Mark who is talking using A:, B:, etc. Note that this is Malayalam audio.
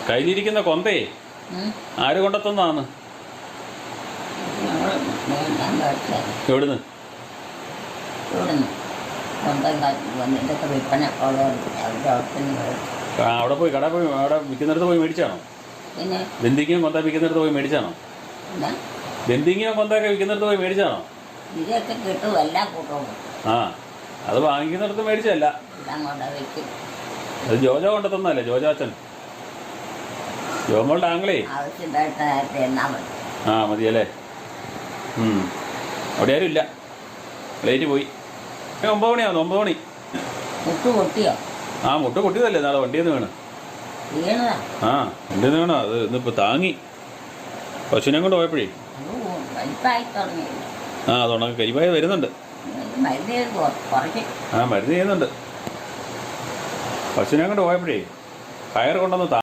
A: കയ്യിലിരിക്കുന്ന കൊന്തേ ആര് കൊണ്ടെത്തുന്നതാണ്? എവിടുന്ന്? അവിടെ പോയി കട പോയി അവിടെ വിൽക്കുന്നിടത്ത് പോയി മേടിച്ചാണോ? ബന്ധിങ്ങും കൊന്ത വിൽക്കുന്നിടത്ത് പോയി മേടിച്ചാണോ? ബന്ധിങ്ങും കൊന്തൊക്കെ വിൽക്കുന്നിടത്ത് പോയി മേടിച്ചാണോ? ആ, അത് വാങ്ങിക്കുന്നിടത്ത് മേടിച്ചല്ല. അത് ജോജോ കൊണ്ടെത്തുന്നതല്ലേ? ജോജോ അച്ഛൻ, ജോമോളുടെ ആംഗ്ലേ. ആ മതിയല്ലേ. അവിടെ ആരും ഇല്ല, ലേറ്റ് പോയി. 9 മണിയാവുന്നു. 9 മണി. ആ, മുട്ട പൊട്ടിയതല്ലേ നാളെ വണ്ടിയിൽ നിന്ന് വീണ്. ആ, വണ്ടിയിൽ നിന്ന് വീണോ? അത് ഇന്നിപ്പോൾ താങ്ങി പശുവിനെ കൊണ്ട് പോയപ്പോഴേ. ആ, അതുകൊണ്ട് കരിവായ വരുന്നുണ്ട്. ആ, മരുന്ന് ചെയ്യുന്നുണ്ട്. പശുവിനെ കൊണ്ട് പോയപ്പോഴേ കയർ കൊണ്ടൊന്ന്